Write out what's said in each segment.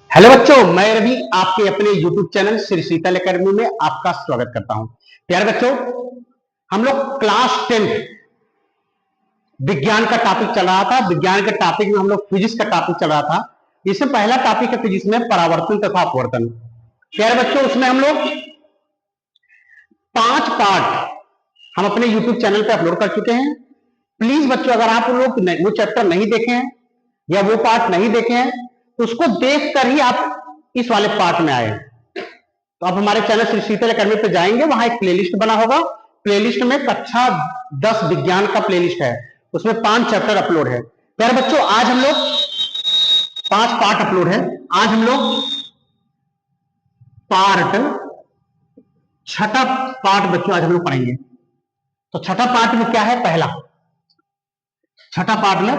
Hello बच्चों, मैं रवि आपके अपने YouTube चैनल श्री शीतल एकेडमी में आपका स्वागत करता हूं। प्यारे बच्चों, हम लोग क्लास 10 विज्ञान का टॉपिक चल रहा था। विज्ञान के टॉपिक में हम लोग फिजिक्स का टॉपिक चल रहा था। इसमें पहला टॉपिक है फिजिक्स में परावर्तन तथा अपवर्तन। प्यारे बच्चों, उसमें हम लोग 5 पार्ट हम अपने YouTube चैनल पे अपलोड कर चुके हैं। प्लीज बच्चों, अगर आप लोग वो चैप्टर नहीं देखे हैं या वो पार्ट नहीं देखे हैं तो उसको देखकर ही आप इस वाले पार्ट में आए। तो आप हमारे चैनल श्री शीतल एकेडमी पे जाएंगे, वहां एक प्लेलिस्ट बना होगा। प्लेलिस्ट में कक्षा 10 विज्ञान का प्लेलिस्ट है, उसमें 5 चैप्टर अपलोड है। प्यारे बच्चों, आज हम लोग 5 पार्ट अपलोड है। आज हम लोग छठा पार्ट बच्चों आज हम लोग पढ़ेंगे। तो छठा पार्ट में क्या है? पहला छठा पार्ट में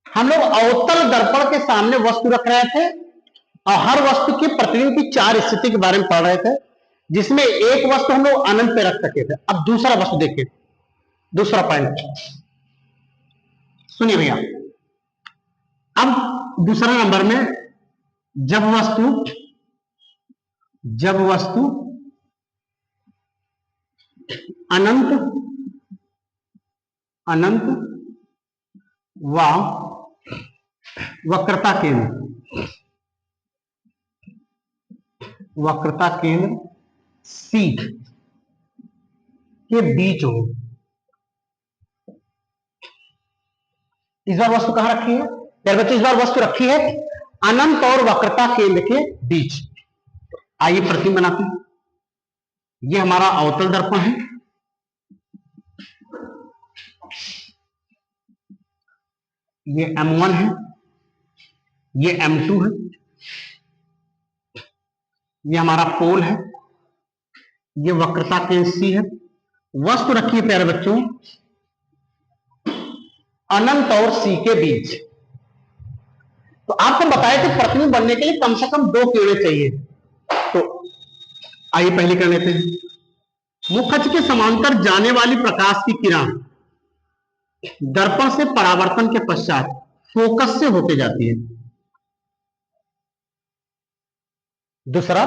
हम लोग अवतल दर्पण के सामने वस्तु रख रहे थे और हर वस्तु के प्रतिबिंब की 4 स्थिति के बारे में पढ़ रहे थे, जिसमें एक वस्तु हम लोग अनंत पे रख सके थे। अब दूसरा वस्तु देखिए, दूसरा पॉइंट सुनिए भैया। अब दूसरा नंबर में जब वस्तु अनंत व वक्रता केंद्र C के बीच हो। इस बार वस्तु कहां रखी है? प्यारे बच्चों, इस बार वस्तु रखी है अनंत और वक्रता केंद्र के बीच। आइए प्रतिबिंब बनाते हैं। ये हमारा अवतल दर्पण है, ये M1 है, ये M2 है, ये हमारा पोल है, ये वक्रता केंद्र C है। वस्तु रखी है प्यारे बच्चों अनंत और C के बीच। तो आपको बताया कि प्रतिबिंब बनने के लिए कम से कम 2 किरणें चाहिए। तो आइए पहली किरण लेते हैं। मुख्य अक्ष के समांतर जाने वाली प्रकाश की किरण दर्पण से परावर्तन के पश्चात फोकस से होके जाती है। दूसरा,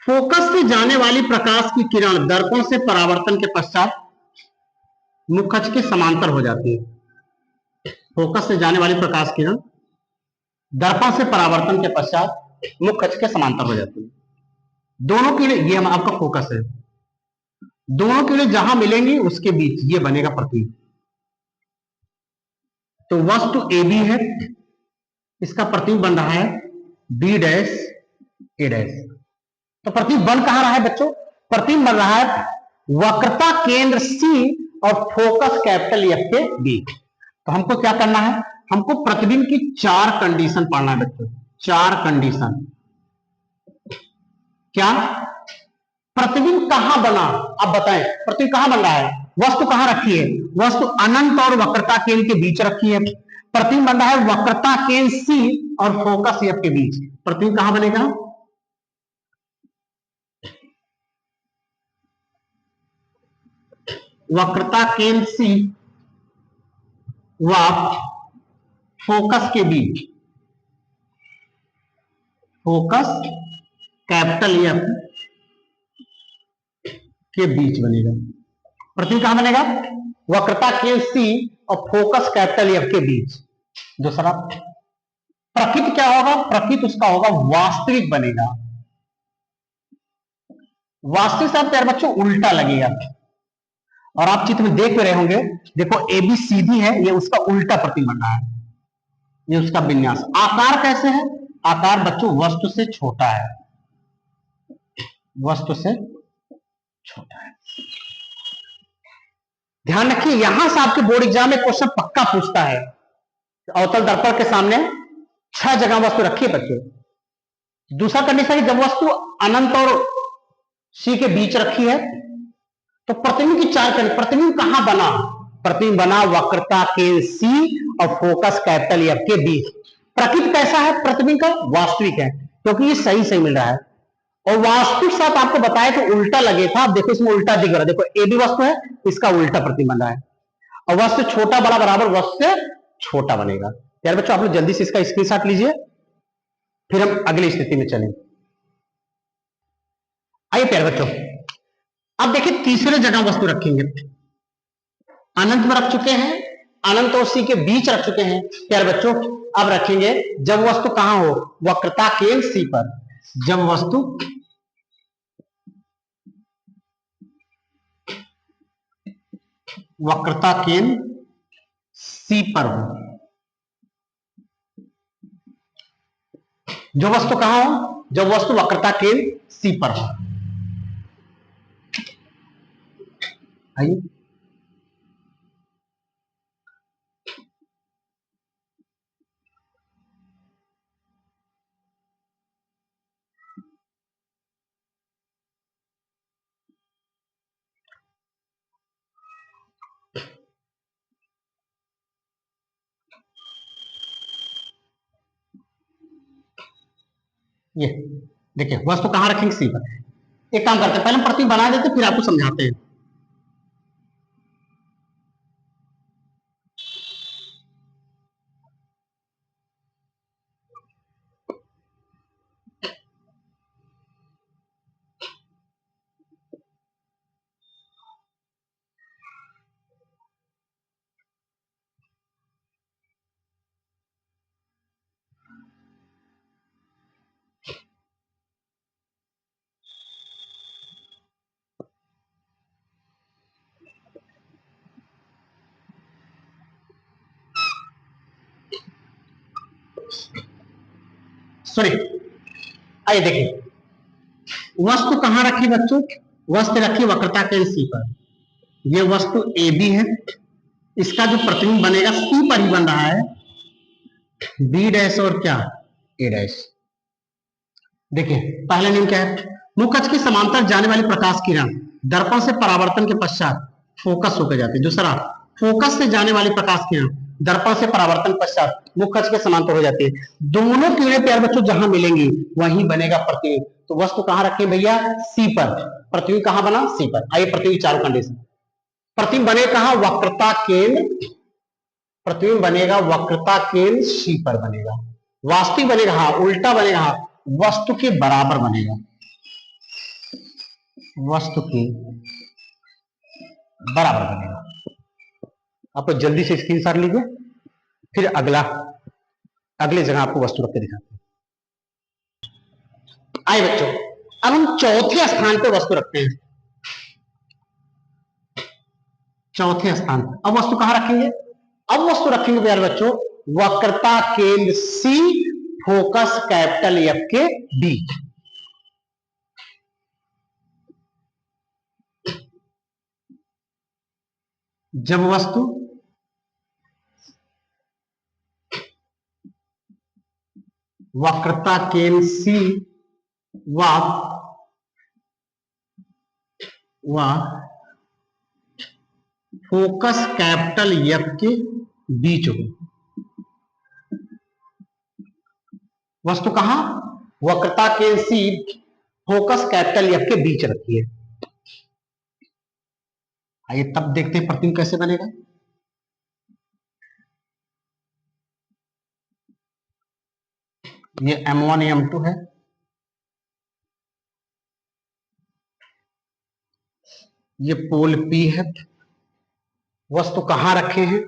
फोकस से जाने वाली प्रकाश की किरण दर्पण से परावर्तन के पश्चात मुख्य अक्ष के समांतर हो जाती है। फोकस से जाने वाली प्रकाश की किरण दर्पण से परावर्तन के पश्चात मुख्य अक्ष के समांतर हो जाती है। दोनों किरणें, ये आपका फोकस है, दोनों किरणें जहां मिलेंगी उसके बीच ये बनेगा प्रतिबिंब। तो वस्तु AB है, इसका प्रतिबिंब बन रहा है B डैश A डैश। तो प्रतिबिंब बन कहां रहा है बच्चों? प्रतिबिंब बन रहा है वक्रता केंद्र C और फोकस कैपिटल F के बीच। तो हमको क्या करना है? हमको प्रतिबिंब की 4 कंडीशन पढ़ना है बच्चों। 4 कंडीशन। क्या? प्रतिबिंब कहां बना? आप बताएं, प्रतिबिंब कहां बन रहा है? वस्तु कहां रखी है? वस्तु अनंत और वक्रता केंद्र के बीच रखी है। प्रतिबिंब बन रहा है वक्रता केंद्र C और फोकस F के बीच। प्रतिबिंब कहां बनेगा? वक्रता केंद्र C व फोकस के बीच, फोकस कैपिटल F के बीच बनेगा। प्रतिबिंब कहां बनेगा? वक्रता केंद्र C और फोकस कैपिटल F के बीच। दूसरा, प्रकृत क्या होगा? प्रकृत उसका होगा वास्तविक बनेगा। वास्तविक साहब प्यारे बच्चों उल्टा लगेगा, और आप चित्र में देख रहे होंगे। देखो AB सीधी है, ये उसका उल्टा प्रतिबिंब बन रहा है, ये उसका विन्यास। आकार कैसे है? आकार बच्चों वस्तु से छोटा है, वस्तु से छोटा है। ध्यान रखिए, यहां से आपके बोर्ड एग्जाम में क्वेश्चन पक्का पूछता है। अवतल दर्पण के सामने 6 जगह वस्तु रखी है बच्चों। दूसरा कंडीशन है, जब वस्तु अनंत और C के बीच रखी है तो प्रतिबिंब की 4 कंडीशन। प्रतिबिंब कहां बना? प्रतिबिंब बना वक्रता केंद्र C और फोकस कैपिटल F के बीच। प्रकृत कैसा है प्रतिबिंब का? वास्तविक है, क्योंकि ये सही सही मिल रहा है। और वास्तविक साथ आपको बताया तो उल्टा लगे था। देखो इसमें उल्टा दिख रहा है। देखो AB वस्तु है, इसका उल्टा प्रतिबिंब बन रहा है, और वस्तु छोटा बड़ा बराबर वस्तु से छोटा बनेगा। यार बच्चों, आप लोग जल्दी से इसका स्क्रीनशॉट लीजिए, फिर हम अगली स्थिति में चलेंगे। आइए प्यारे बच्चों, अब देखिए तीसरे जगह वस्तु रखेंगे। अनंत में रख चुके हैं, अनंत और सी के बीच रख चुके हैं प्यारे बच्चों। अब रखेंगे जब वस्तु कहां हो, वक्रता केंद्र सी पर। जब वस्तु वक्रता केंद्र सी पर हो, जो वस्तु कहां हो, जब वस्तु वक्रता केंद्र सी पर हो। आइए, ये देखिए वस्तु कहां रखेंगे, सी पर। एक काम करते हैं, पहले हम प्रतिबिंब बना देते फिर आपको समझाते हैं। सॉरी, आइए देखिए, वस्तु कहां रखी बच्चों, वस्तु रखी वक्रता केंद्र सी पर। यह वस्तु ए बी है, इसका जो प्रतिबिंब बनेगा सी पर ही बन रहा है, बी डैश और क्या, ए डैश। देखिए पहला नियम क्या है, मुखच के समांतर जाने वाली प्रकाश किरण दर्पण से परावर्तन के पश्चात फोकस होकर जाती है। दूसरा, फोकस से जाने वाली प्रकाश किरण दर्पण से परावर्तन पश्चात मुखच के समांतर हो जाती है। दोनों किरणें प्यारे बच्चों जहां मिलेंगी वहीं बनेगा प्रतिबिंब। तो वस्तु कहां रखें भैया, सी पर। प्रतिबिंब कहां बना, सी पर। आइए प्रतिबिंब चारों कंडीशन। प्रतिबिंब बने कहां, वक्रता केंद्र, प्रतिबिंब बनेगा वक्रता केंद्र सी पर बनेगा। वास्तविक बनेगा, हाँ उल्टा बनेगा, हाँ वस्तु के बराबर बनेगा, वस्तु के बराबर बनेगा। आप जल्दी से स्क्रीनशॉट लीजिए, फिर अगले जगह आपको वस्तु रख के दिखाते हैं। आइए बच्चों, अब हम चौथे स्थान पे वस्तु रखते हैं। चौथे स्थान पर अब वस्तु कहां रखेंगे, अब वस्तु रखेंगे प्यारे बच्चों वक्रता केंद्र सी, फोकस कैपिटल एफ के बीच। जब वस्तु वक्रता केंद्र सी व फोकस कैपिटल एफ के बीच हो। वस्तु कहां, वक्रता केंद्र सी, फोकस कैपिटल एफ के बीच रखी है। आइए तब देखते हैं प्रतिबिंब कैसे बनेगा। ये M1 M2 है, ये पोल P है। वस्तु कहां रखे हैं,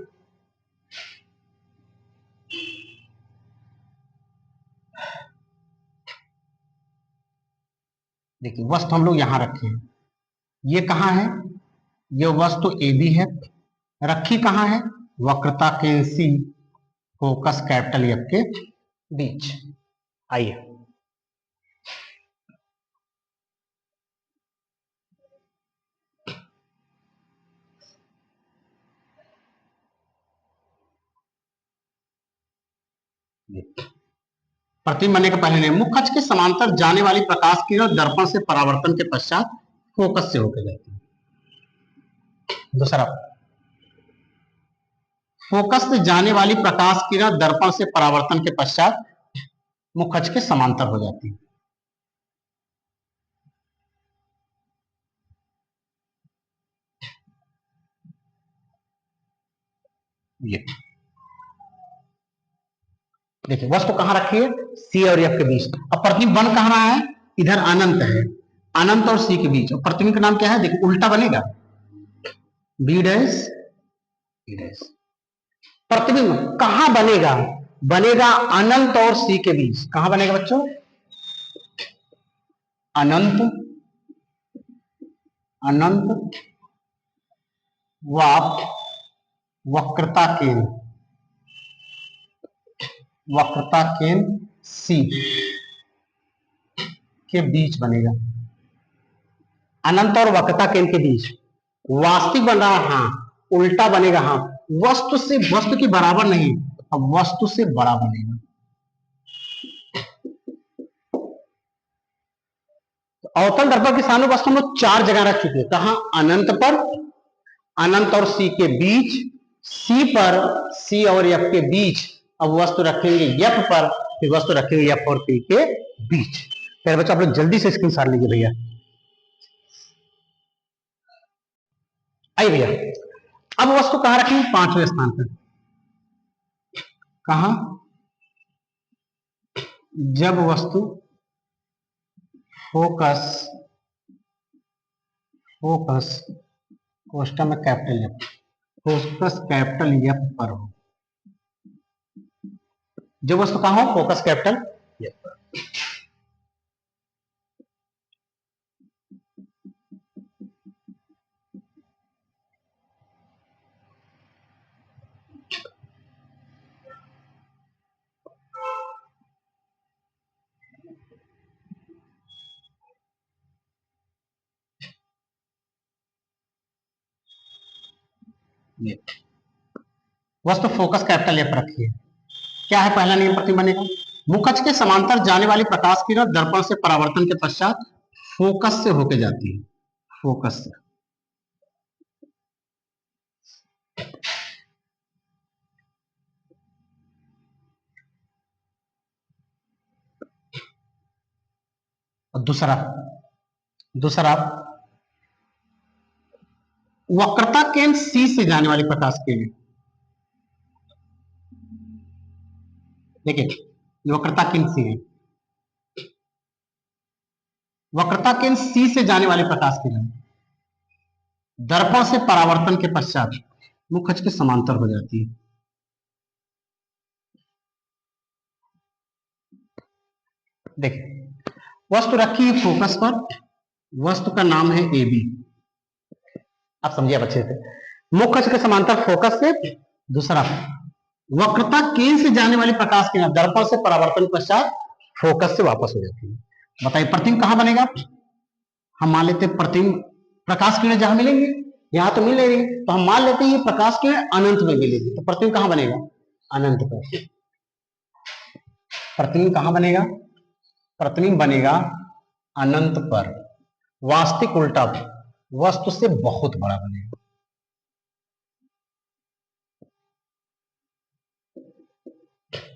देखिए वस्तु हम लोग यहां रखे हैं। ये कहां है, ये वस्तु ए बी है, रखी कहां है, वक्रता केंद्र सी, फोकस कैपिटल एफ के बीच। आइए प्रतिबिंब बनने के पहले नियम, मुखच के समांतर जाने वाली प्रकाश किरण दर्पण से परावर्तन के पश्चात फोकस से होकर जाती है। दूसरा, फोकस से जाने वाली प्रकाश किरण दर्पण से परावर्तन के पश्चात मुखच के समांतर हो जाती है। ये देखिए वस्तु कहां रखी है, सी और एफ के बीच। अब प्रतिबिंब बन कहां रहा है, इधर अनंत है, अनंत और सी के बीच। और प्रतिबिंब का नाम क्या है, देखिए उल्टा बनेगा, बी डैश बी डैश। प्रतिबिंब कहां बनेगा, बनेगा अनंत और सी के बीच। कहां बनेगा बच्चों, अनंत, अनंत व वक्रता केंद्र, वक्रता केंद्र सी के बीच बनेगा, अनंत और वक्रता केंद्र के बीच। वास्तविक बन रहा है, हाँ, उल्टा बनेगा, हाँ, वस्तु से, वस्तु की बराबर नहीं, अब वस्तु से बड़ा बनेगा। अवतल दर्पण के सामने वस्तु हम लोग 4 जगह रख चुके हैं। कहा, अनंत पर, अनंत और सी के बीच, सी पर, सी और एफ के बीच। अब वस्तु रखेंगे एफ पर, फिर वस्तु रखेंगे एफ और पी के बीच। फिर बच्चों आप लोग जल्दी से स्क्रीनशॉट लीजिए भैया। आइए भैया, अब वस्तु कहां रखेंगे, 5वें स्थान पर। कहा, जब वस्तु फोकस, फोकस कोष्ठक में capital F, focus capital F पर हो। जब वस्तु कहां हो, फोकस कैपिटल एफ पर। वस्तु फोकस कैपिटल एफ रखी है। क्या है पहला नियम प्रतिबिंब बनेगा, मुखच के समांतर जाने वाली प्रकाश किरण दर्पण से परावर्तन के पश्चात फोकस से होके जाती है, फोकस से। और दूसरा, दूसरा वक्रता केंद्र सी से जाने वाली प्रकाश किरण, देखिए वक्रता केंद्र सी है, वक्रता केंद्र सी से जाने वाली प्रकाश किरण दर्पण से परावर्तन के पश्चात मुखच के समांतर हो जाती है। देखिए वस्तु रखी है फोकस पर, वस्तु का नाम है ए बी। आप समझिए अच्छे से, मुखच के समांतर फोकस से, दूसरा वक्रता केंद्र से जाने वाली प्रकाश किरण दर्पण से परावर्तन पश्चात फोकस से वापस हो जाती है। बताइए प्रतिबिंब कहां बनेगा, हम मान लेते हैं प्रतिबिंब, प्रकाश किरण जहां मिलेंगे, यहां तो मिल रही, तो हम मान लेते हैं ये प्रकाश किरण अनंत में मिलेगी, तो प्रतिबिंब कहां बनेगा, अनंत पर। प्रतिबिंब कहां बनेगा, प्रतिबिंब बनेगा अनंत पर। वास्तविक उल्टा, वस्तु से बहुत बड़ा बनेगा।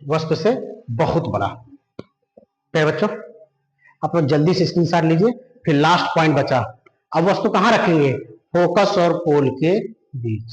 वस्तु से बहुत बड़ा। तो बच्चों आप लोग जल्दी से स्क्रीनशॉट लीजिए। फिर लास्ट पॉइंट बचा, अब वस्तु कहां रखेंगे, फोकस और पोल के बीच।